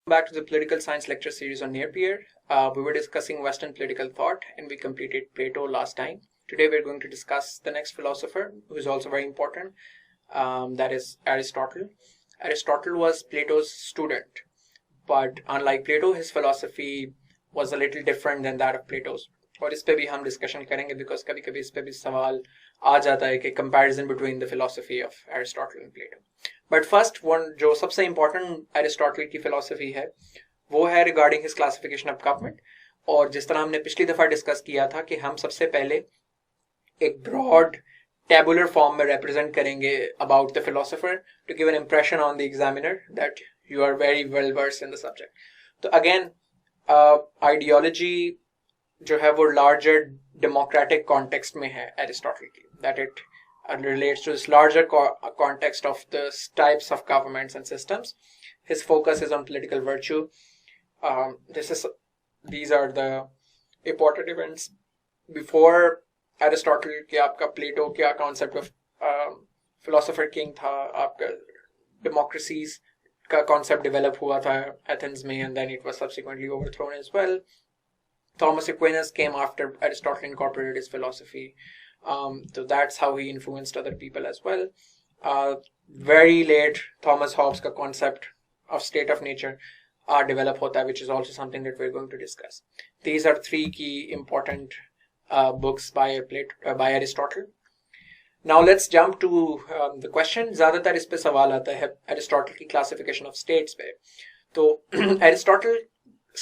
Back to the political science lecture series on Napier. We were discussing Western political thought and we completed Plato last time. Today we're going to discuss the next philosopher who is also very important, that is Aristotle. Aristotle was Plato's student, but unlike Plato, his philosophy was a little different than that of Plato's. और इस पे भी हम discussion करेंगे because कभी कभी इस पे भी सवाल आ जाता है कि comparison between the philosophy of Aristotle and Plato. But first one जो सबसे इंपॉर्टेंट एरिस्टोटल की फिलोसफी है वो है regarding his classification of government. और जिस तरह हमने पिछली दफा डिस्कस किया था कि हम सबसे पहले एक ब्रॉड टेबुलर फॉर्म में रिप्रेजेंट करेंगे about the philosopher to give an impression on the examiner that you are very well versed in the subject. तो अगेन आइडियोलॉजी जो है वो लार्जर डेमोक्रेटिक कॉन्टेक्स्ट में है एरिस्टोटल की, that it relates to this larger context of the types of governments and systems. His focus is on political virtue. These are the important events. Before Aristotle के आपका प्लेटो क्या concept of philosopher king था, आपका democracies का concept develop हुआ था Athens में, and then it was subsequently overthrown as well. Thomas Aquinas came after Aristotle incorporated his philosophy. So that's how he influenced other people as well. Very late Thomas Hobbes का concept of state of nature develop होता है, which is also something that we're going to discuss. These are three key important books by Aristotle. Now let's jump to the question. ज़्यादातर इस पे सवाल आता है Aristotle की classification of states पे. तो Aristotle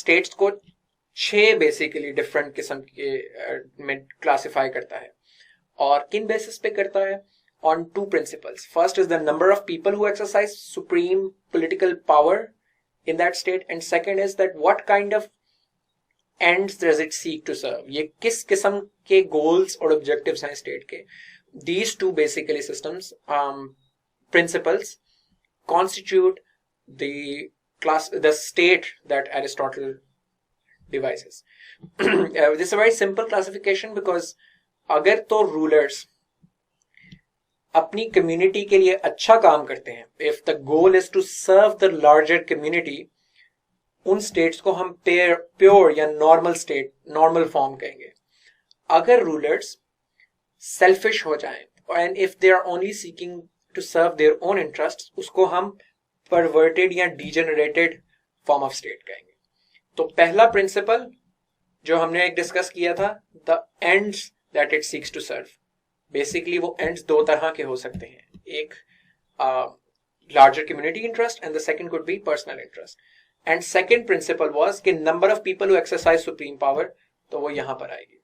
states को 6 बेसिकली डिफरेंट किस्म के में क्लासिफाई करता है. और किन बेसिस पे करता है? On 2 principles. First is the number of people who exercise supreme political power in that state, and second is that what kind of ends does it seek to serve. ये किस किस्म के गोल्स और objectives हैं state के. These 2 basically systems principles constitute the state that Aristotle devices. This is a very simple classification because अगर तो rulers अपनी कम्युनिटी के लिए अच्छा काम करते हैं, if the goal is to serve the larger community, उन स्टेट्स को हम प्योर या नॉर्मल स्टेट, नॉर्मल फॉर्म कहेंगे. अगर रूलर्स सेल्फिश हो जाएं and if they are only seeking to serve their own interests, उसको हम perverted या degenerated form of state कहेंगे. तो पहला प्रिंसिपल जो हमने एक डिस्कस किया था, the ends that it seeks to serve. Basically वो एंड्स 2 तरह के हो सकते हैं, एक larger community interest and the second could be personal interest. And second principle was कि number of people who exercise supreme power, तो वो यहां पर आएगी.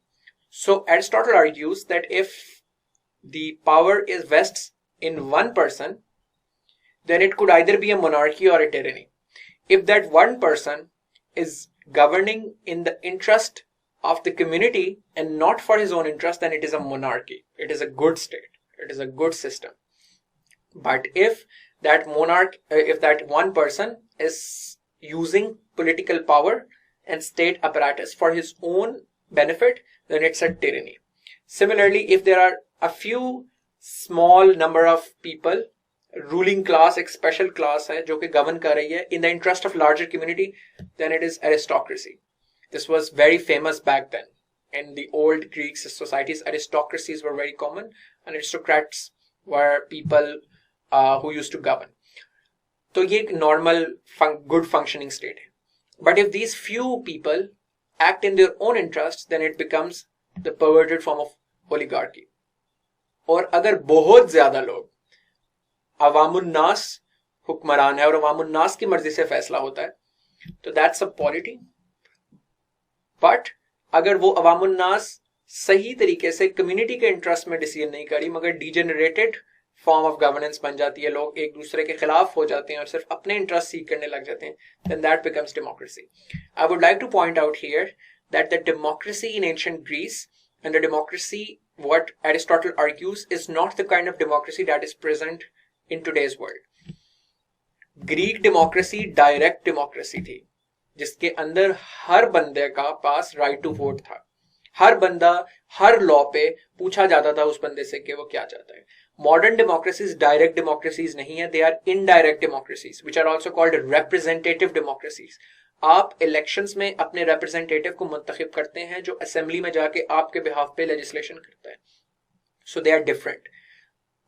So Aristotle argues that if the power is vests in one person, then it could either be a monarchy or a tyranny. If that one person is governing in the interest of the community and not for his own interest, then it is a monarchy. It is a good state. It is a good system. But if that if that one person is using political power and state apparatus for his own benefit, then it's a tyranny. Similarly, if there are a few small number of people, ruling class एक special class है जो कि govern कर रही है in the interest of larger community, then it is aristocracy. This was very famous back then in the old Greek societies. Aristocracies were very common and aristocrats were people who used to govern. तो ये एक normal good functioning state है. But if these few people act in their own interest, then it becomes the perverted form of oligarchy. और अगर बहुत ज्यादा लोग, अवामुन्नास हुक्मरान है और अवामुन्नास की मर्जी से फैसला होता है, तो दैट्स अ पॉलिटी. बट अगर वो अवामुन्नास सही तरीके से कम्युनिटी के इंटरेस्ट में डिसीजन नहीं करी, मगर डिजेनरेटेड फॉर्म ऑफ गवर्नेंस बन जाती है, लोग एक दूसरे के खिलाफ हो जाते हैं और सिर्फ अपने इंटरेस्ट सीख करने लग जाते हैं, then that becomes democracy. I would like to point out here that the democracy in ancient Greece and the democracy what Aristotle argues is not the kind of democracy that is present in today's world. Greek democracy direct democracy थी जिसके अंदर हर बंदे का पास right to vote था. हर बंदा हर law पे पूछा जाता था उस बंदे से कि वो क्या चाहता है. Modern democracies direct democracies नहीं है, they are indirect democracies which are also called representative democracies. आप इलेक्शंस में अपने रिप्रेजेंटेटिव को मुंतखब करते हैं जो असेंबली में जाके आपके बिहाफ पे लेजिस्लेशन करता है. So they are different.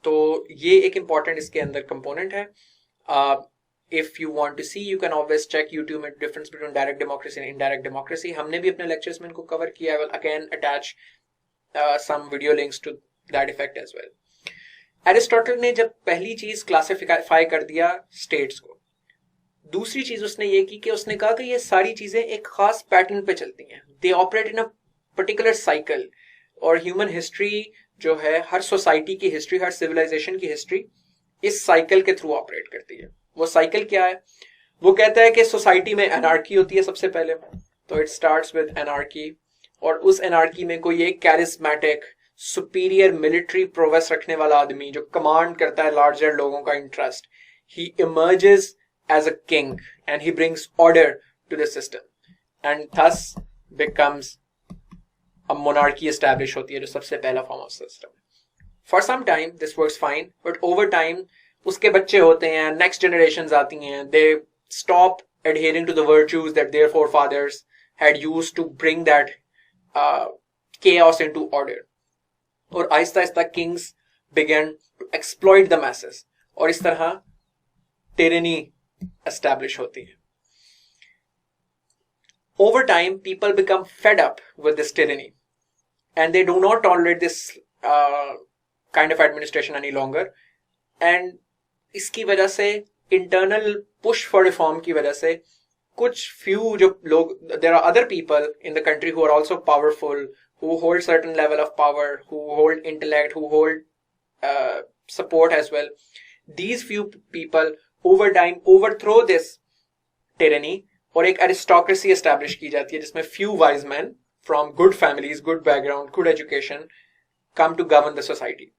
तो ये एक इंपॉर्टेंट इसके अंदर कंपोनेंट है. If you want to see you can always check YouTube में difference between direct democracy and indirect democracy. हमने भी अपने लेक्चर्स में इनको कवर किया. I will again attach some video links to that effect as well. Aristotle ने जब पहली चीज क्लासिफाई कर दिया स्टेट्स को, दूसरी चीज उसने ये की कि उसने कहा कि ये सारी चीजें एक खास पैटर्न पे चलती हैं. They operate in a particular cycle. और ह्यूमन हिस्ट्री जो है, हर सोसाइटी की हिस्ट्री, हर सिविलाइजेशन की हिस्ट्री इस साइकिल के थ्रू ऑपरेट करती है. वो साइकिल क्या है? वो कहता है कि सोसाइटी में एनार्की होती है सबसे पहले. तो इट स्टार्ट्स विद एनार्की. और उस एनार्की में कोई एक कैरिस्मेटिक सुपीरियर मिलिट्री प्रोवेस रखने वाला आदमी जो कमांड करता है लार्जर लोगों का interest, he emerges as a king and he brings order to the system and thus becomes a monarchy establish होती है, जो सबसे पहला form of system. For some time this works fine, but over time उसके बच्चे होते हैं, next generations आती हैं, they stop adhering to the virtues that their forefathers had used to bring that chaos into order. और Aahista Aahista Kings began to exploit the masses. और इस तरह tyranny establish होती है. Over time, people become fed up with this tyranny, and they do not tolerate this kind of administration any longer. And इसकी वजह से internal push for reform की वजह से कुछ few जो लोग, there are other people in the country who are also powerful, who hold certain level of power, who hold intellect, who hold support as well. These few people over time overthrow this tyranny और एक aristocracy establish की जाती है जिसमें few wise men from good families, good background, good education come to govern the society.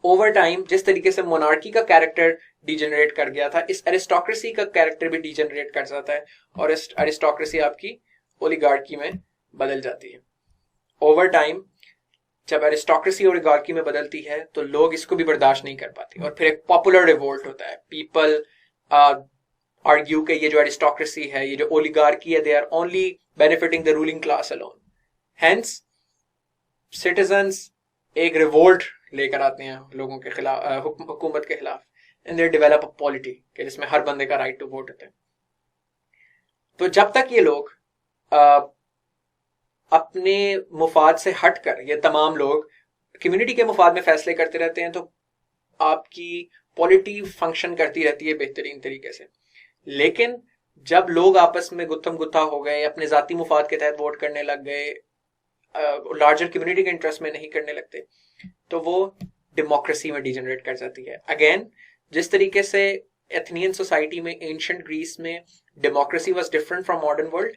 Over time जिस तरीके से monarchy का कैरेक्टर डिजेनरेट कर गया था, इस एरिस्टोक्रेसी का कैरेक्टर भी डिजेनरेट कर जाता है और इस एरिस्टोक्रेसी आपकी ओलिगार्की में बदल जाती है. ओवर टाइम जब एरिस्टोक्रेसी ओलिगार्की में बदलती है तो लोग इसको भी बर्दाश्त नहीं कर पाते और फिर एक पॉपुलर रिवोल्ट होता है. पीपल आर्ग्यू कि ये जो एरिस्टोक्रेसी है, ये जो ओलिगार्की है, they are only benefiting the ruling class alone. Hence citizens एक रिवोल्ट लेकर आते हैं लोगों के खिलाफ, हुकूमत के खिलाफ, and they develop a polity कि जिसमें हर बंदे का राइट टू वोट होता है. तो जब तक ये लोग अपने मुफाद से हटकर, ये तमाम लोग कम्युनिटी के मुफाद में फैसले करते रहते हैं, तो आपकी पॉलिटी फंक्शन करती रहती है बेहतरीन तरीके से. लेकिन जब लोग आपस में गुत्थम गुत्था हो गए, अपने जाती मुफाद के तहत वोट करने लग गए, लार्जर कम्युनिटी के इंटरेस्ट में नहीं करने लगते, तो वो डेमोक्रेसी में डिजेनरेट कर जाती है. अगेन, जिस तरीके से एथनियन सोसाइटी में, एंशिएंट ग्रीस में democracy was different from modern world,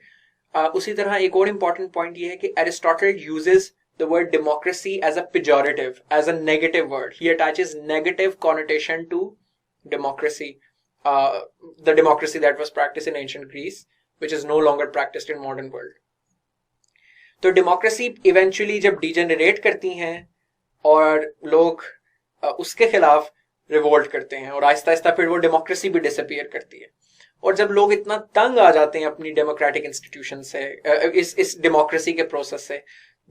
उसी तरह एक और इंपॉर्टेंट पॉइंट ये है कि Aristotle uses the word democracy as a pejorative, as a negative word. He attaches negative connotation to democracy, the democracy that was practiced in ancient Greece, which is no longer practiced in modern world. तो democracy eventually जब degenerate करती हैं और लोग उसके खिलाफ revolt करते हैं और आहिस्ता आहिस्ता फिर वो डेमोक्रेसी भी डिसअपीयर करती है. और जब लोग इतना तंग आ जाते हैं अपनी डेमोक्रेटिक इंस्टीट्यूशन से, इस डेमोक्रेसी के प्रोसेस से,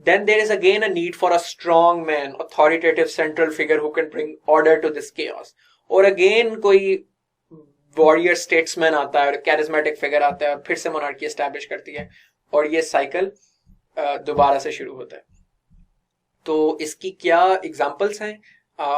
then there is again a need for a strong man, authoritative central figure who can bring order to this chaos. और अगेन कोई वॉरियर स्टेट्समैन आता है और कैरिस्मेटिक फिगर आता है और फिर से मोनार्की एस्टैब्लिश करती है और ये साइकिल दोबारा से शुरू होता है. तो इसकी क्या एग्जांपल्स हैं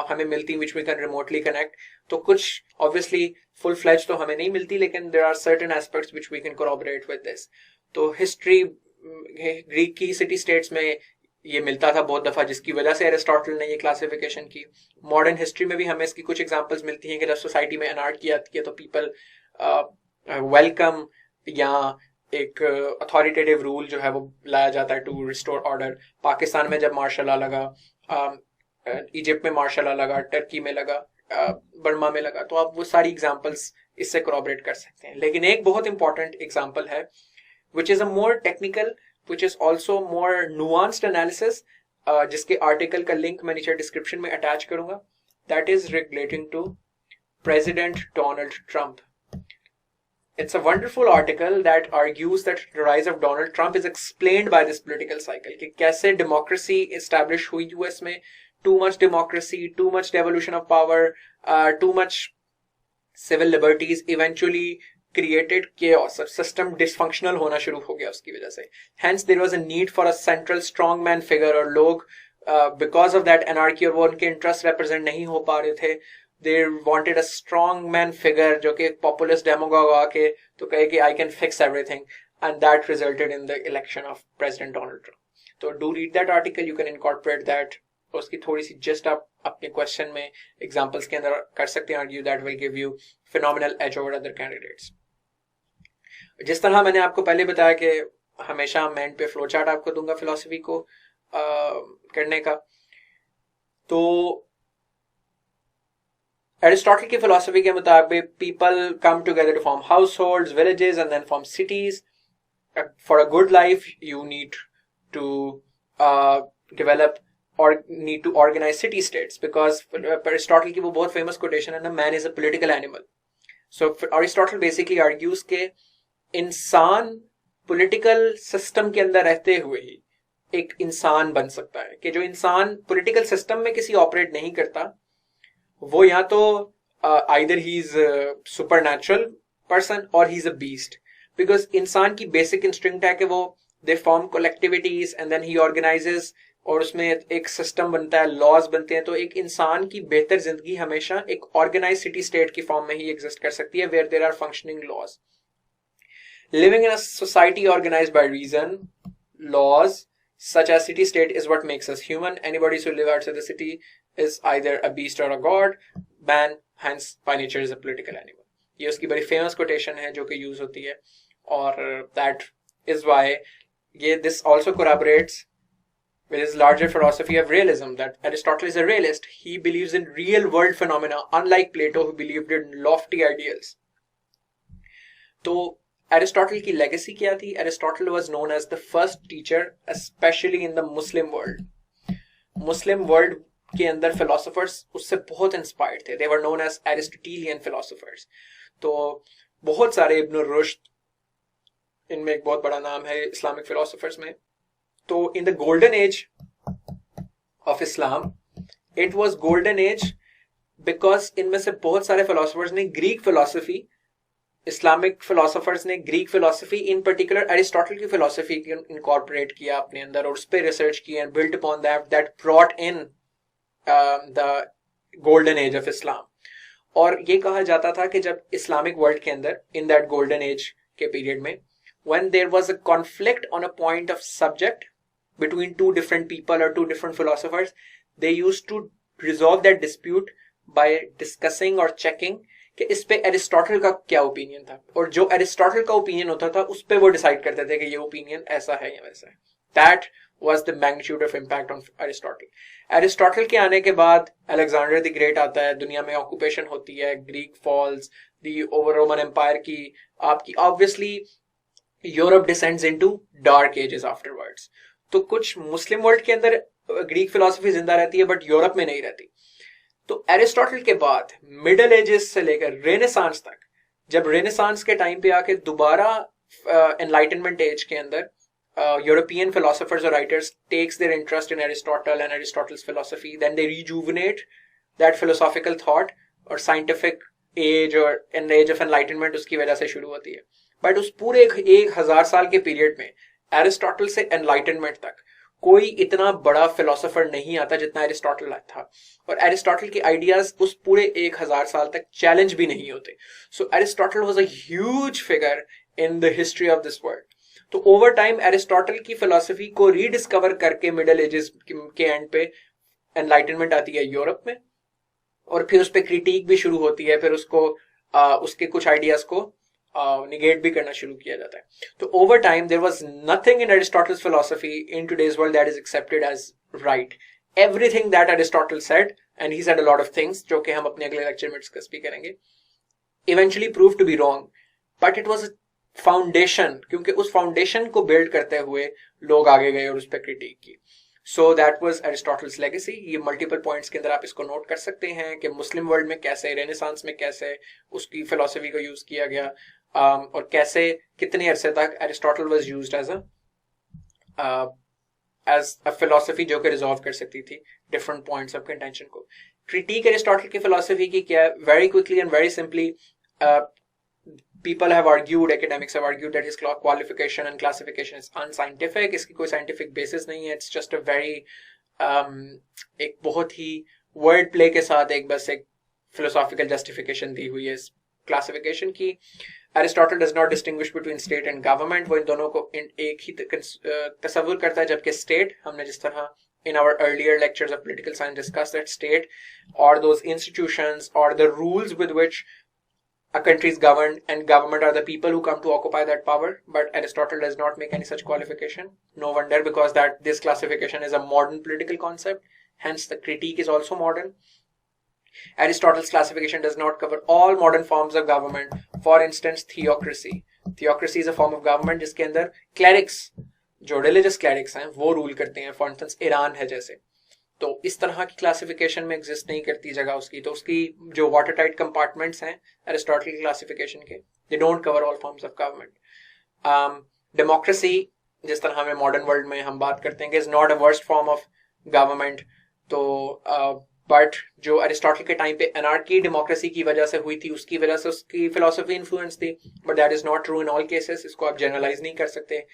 हमें मिलती, which we can remotely connect. तो कुछ ऑब्वियसली फुल फ्लेज तो हमें नहीं मिलती, लेकिन there are certain aspects which we can corroborate with this. तो हिस्ट्री, ग्रीक की सिटी स्टेट्स में ये मिलता था बहुत दफा, जिसकी वजह से एरिस्टोटल ने ये क्लासिफिकेशन की. मॉडर्न हिस्ट्री में भी हमें इसकी कुछ एग्जांपल्स मिलती हैं कि जब सोसाइटी में अनार्की आती है तो पीपल वेलकम या एक अथॉरिटेटिव रूल जो है वो लाया जाता है टू रिस्टोर ऑर्डर. पाकिस्तान में जब मार्शल लॉ लगा, इजिप्ट में मार्शल लॉ लगा, टर्की में लगा, बर्मा में लगा, तो आप वो सारी एग्जांपल्स इससे कोरॉबरेट कर सकते हैं. लेकिन एक बहुत इंपॉर्टेंट एग्जांपल है which is a more technical, which is also more nuanced analysis, जिसके आर्टिकल का लिंक मैं नीचे डिस्क्रिप्शन में अटैच करूंगा. that is relating to President Donald Trump. It's a wonderful article that argues that the rise of Donald Trump is explained by this political cycle. कि कैसे democracy establish हुई US में, too much democracy, too much devolution of power, too much civil liberties eventually created chaos. System dysfunctional होना शुरू हो गया उसकी वजह से. Hence there was a need for a central strongman figure, और लोग because of that anarchy और वो उनके interest represent नहीं हो पा रहे थे, they wanted a strongman figure जो कि populist demagogue आके तो कहे कि I can fix everything, and that resulted in the election of President Donald Trump. So do read that article, you can incorporate that. उसकी थोड़ी सी just आप अपने क्वेश्चन में एग्जांपल्स के अंदर कर सकते हैं. Argue that will give you phenomenal edge over other candidates. जिस तरह मैंने आपको पहले बताया कि हमेशा मैं एंड पे फ्लो चार्ट आपको दूंगा फिलॉसफी को करने का. तो एरिस्टोटल की फिलॉसफी के मुताबिक people come together to form households, villages and then form cities. For a good life you need to develop or need to organize city states, because Aristotle की वो बहुत famous quotation है ना, man is a political animal. So Aristotle basically argues के इंसान political system के अंदर रहते हुए ही एक इंसान बन सकता है. कि जो इंसान political system में किसी operate नहीं करता, वो या तो either he is a supernatural person or he is a beast. Because इंसान की basic instinct है कि वो they form collectivities and then he organizes, और उसमें एक सिस्टम बनता है, लॉज बनते हैं. तो एक इंसान की बेहतर जिंदगी हमेशा एक ऑर्गेनाइज सिटी स्टेट की फॉर्म में ही एग्जिस्ट कर सकती है, where there are functioning laws. Living in a society organised by reason, laws such as city state is what makes us human. Anybody who lives outside the city is either a beast or a god. Man hence by nature is a political animal. ये उसकी बड़ी famous quotation है जो कि use होती है, और that is why this also corroborates with his larger philosophy of realism, that Aristotle is a realist. He believes in real world phenomena, unlike Plato who believed in lofty ideals. तो Aristotle की legacy क्या थी? Aristotle was known as the first teacher, especially in the Muslim world. Muslim world के अंदर philosophers उससे बहुत inspired थे. They were known as Aristotelian philosophers. तो बहुत सारे इब्न रुश्द, इनमें एक बहुत बड़ा नाम है इस्लामिक philosophers में. तो in the golden age of Islam, it was golden age because इनमें से बहुत सारे philosophers ने Greek philosophy, Islamic philosophers ने Greek philosophy, in particular Aristotle की philosophy incorporate किया अपने अंदर, और उस पर research किया and built upon that brought in the golden age of Islam. और ये कहा जाता था कि जब Islamic world के अंदर in that golden age के period में, when there was a conflict on a point of subject between two different people or two different philosophers, they used to resolve that dispute by discussing or checking कि इस पे Aristotle का क्या opinion था, और जो Aristotle का opinion होता था उस पे वो डिसाइड करते थे कि ये ओपिनियन ऐसा है या वैसा है. That was the magnitude of impact on Aristotle. Aristotle के आने के बाद अलेक्जेंडर द ग्रेट आता है, दुनिया में ऑक्यूपेशन होती है, Greek falls, the over Roman Empire की आपकी obviously Europe descends into dark ages afterwards. तो कुछ मुस्लिम वर्ल्ड के अंदर ग्रीक फिलॉसफी जिंदा रहती है बट यूरोप में नहीं रहती. तो एरिस्टोटल के बाद मिडिल एजेस से लेकर रेनेसांस तक, जब रेनेसांस के टाइम पे आके दोबारा एनलाइटनमेंट एज के अंदर यूरोपियन फिलोसोफर्स और writers takes their interest in Aristotle and Aristotle's philosophy, then they rejuvenate that philosophical thought, और साइंटिफिक एज और एन एज ऑफ एनलाइटनमेंट उसकी वजह से शुरू होती है. बट उस पूरे 1000 साल के पीरियड में एरिस्टोटल से एनलाइटनमेंट तक कोई इतना बड़ा फिलोसोफर नहीं आता जितना एरिस्टोटल था, और एरिस्टोटल के आइडियाज उस पूरे 1000 साल तक चैलेंज भी नहीं होते. So Aristotle was a huge figure in the history of this world. तो ओवर टाइम एरिस्टोटल की फिलोसफी को रीडिस्कवर करके मिडिल एजेस के एंड पे एनलाइटनमेंट आती है यूरोप में, और फिर उस पर क्रिटिक भी शुरू होती है, फिर उसको उसके कुछ आइडियाज को निगेट भी करना शुरू किया जाता है. तो over time there was nothing in Aristotle's philosophy in today's world that is accepted as right. Everything that Aristotle said, and he said a lot of things जो कि हम अपने अगले लेक्चर में डिस्कस भी करेंगे, eventually prove to be wrong, but it was foundation, क्योंकि उस फाउंडेशन को बिल्ड करते हुए लोग आगे गए और उस पर क्रिटिक की. So that was Aristotle's legacy. ये मल्टीपल पॉइंट्स के अंदर आप इसको नोट कर सकते हैं कि मुस्लिम वर्ल्ड में कैसे, रेनेसांस में कैसे उसकी फिलोसफी को यूज किया गया, और कैसे कितने अरसे तक Aristotle was used as a philosophy जो कि रिजॉल्व कर सकती थी डिफरेंट पॉइंट्स ऑफ कंटेंशन को। क्रिटिक एरिस्टोटल की फिलोसफी की क्या है? Very quickly and very simply, people have argued, academics have argued that his qualification and classification is unscientific. इसकी कोई scientific basis नहीं है. It's just a very एक बहुत ही word play के साथ बस एक philosophical justification दी हुई है इस classification की. Aristotle does not distinguish between state and government. वो इन दोनों को एक ही तस्वुर करता है, जबकि state, हमने जिस तरह in our earlier lectures of political science discussed that state or those institutions or the rules with which a country is governed, and government are the people who come to occupy that power. But Aristotle does not make any such qualification. No wonder, because that this classification is a modern political concept. Hence, the critique is also modern. Aristotle's classification does not cover all modern forms of government. For instance, theocracy. Theocracy is a form of government जिसके अंदर clerics, जो religious clerics हैं, वो rule करते हैं. For instance, Iran है जैसे. तो इस तरह की क्लासिफिकेशन में एग्जिस्ट नहीं करती जगह उसकी. तो उसकी जो वाटर टाइट कंपार्टमेंट्स हैं एरिस्टोटल की क्लासिफिकेशन के, they don't cover all forms of government. Democracy, जिस तरह हमें मॉडर्न वर्ल्ड में हम बात करते हैं कि is not a worst form of government. तो बट जो एरिस्टोटल के टाइम पे एनार्की डेमोक्रेसी की वजह से हुई थी, उसकी वजह से उसकी फिलोसफी इन्फ्लुएंस थी. But that is not true in all cases. इसको आप जनरलाइज नहीं कर सकते.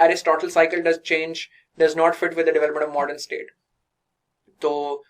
Aristotle cycle does not fit with the development of modern state. तो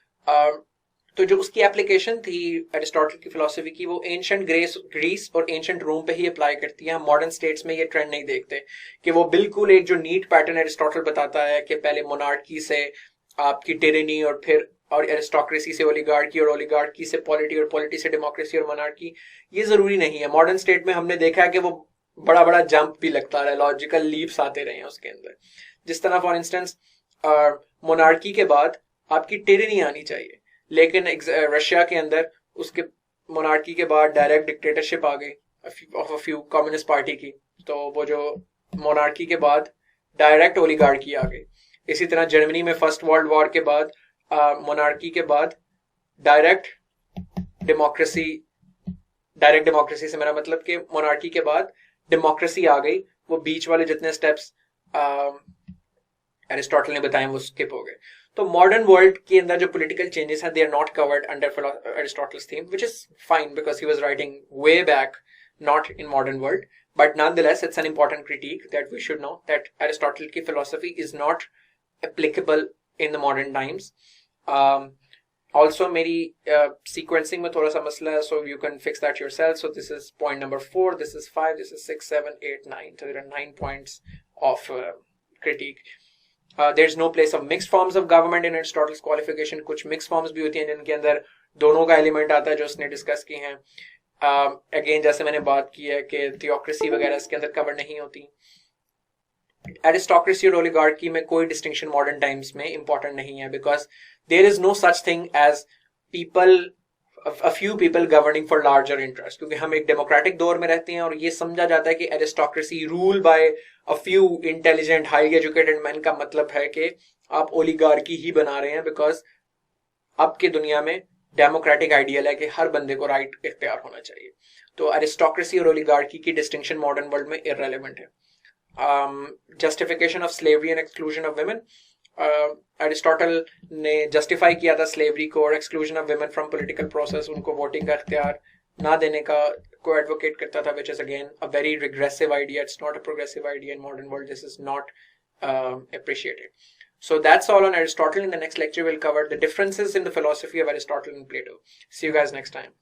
जो उसकी एप्लीकेशन थी एरिस्टोटल की फिलोसफी की, वो एंशिएंट ग्रीस और एंशिएंट रोम पे ही अप्लाई करती है. हम मॉडर्न स्टेट्स में ये ट्रेंड नहीं देखते कि वो बिल्कुल एक जो नीट पैटर्न एरिस्टोटल बताता है कि पहले मोनार्की से आपकी टिरेनी और फिर और एरिस्टोक्रेसी से ओलिगार्की और ओलिगार्की से पॉलिटी और पॉलिटी से डेमोक्रेसी और मोनार्की, ये जरूरी नहीं है. मॉडर्न स्टेट में हमने देखा है कि वो बड़ा बड़ा जंप भी लगता रहा, लॉजिकल लीप्स आते रहे हैं उसके अंदर. जिस तरह फॉर इंस्टेंस मोनार्की के बाद आपकी टिरेनी आनी चाहिए, लेकिन रशिया के अंदर उसके मोनार्की के बाद डायरेक्ट डिक्टेटरशिप आ गई of a few communist party की. तो वो जो मोनार्की के बाद डायरेक्ट ओलिगार्की आ गई. इसी तरह जर्मनी में फर्स्ट वर्ल्ड वॉर के बाद मोनार्की के बाद डायरेक्ट डेमोक्रेसी से मेरा मतलब कि मोनार्की के बाद डेमोक्रेसी आ गई. वो बीच वाले जितने स्टेप्स एरिस्टोटल ने बताए वो स्किप हो गए. तो मॉडर्न वर्ल्ड के अंदर जो पॉलिटिकल चेंजेस हैं, they are not covered under Aristotle's theme, which is fine because he was writing way back, not in modern world. But nonetheless it's an important critique that we should know that Aristotle की philosophy is not applicable in the modern times. Also मेरी sequencing में थोड़ा सा मसला है, so you can fix that yourself. So this is point number 4, this is 5, this is 6, 7, 8, 9. So there are 9 points of critique. There is no place of mixed forms of government in Aristotle's qualification. कुछ mixed forms भी होती हैं जिनके अंदर दोनों का element आता है, जो उसने डिस्कस की हैं. अगेन जैसे मैंने बात की है कि थियोक्रेसी वगैरह इसके अंदर कवर नहीं होती. एरिस्टोक्रेसी और ओलिगार्की में कोई डिस्टिंक्शन मॉडर्न टाइम्स में इंपॉर्टेंट नहीं है, because there is no such thing as people, a few people governing for larger interest. क्योंकि हम एक डेमोक्रेटिक दौर में रहते हैं और ये समझा जाता है कि aristocracy rule by a few intelligent highly educated men का मतलब है कि आप ओलिगार्की ही बना रहे हैं, बिकॉज अब की दुनिया में डेमोक्रेटिक आइडियल है कि हर बंदे को राइट इख्तियार होना चाहिए. तो एरिस्टोक्रेसी और ओलिगार्की की डिस्टिंक्शन मॉडर्न वर्ल्ड में इररेलेवेंट है. Justification of slavery and exclusion of women, Aristotle ने जस्टिफाई किया था स्लेवरी को और exclusion of women from political process, उनको वोटिंग का इख्तियार ना देने का को एडवोकेट करता था, which is again a very regressive idea. It's not a progressive idea in modern world. This is not appreciated. So that's all on Aristotle. In the next lecture we'll cover the differences in the philosophy of Aristotle and Plato. See you guys next time.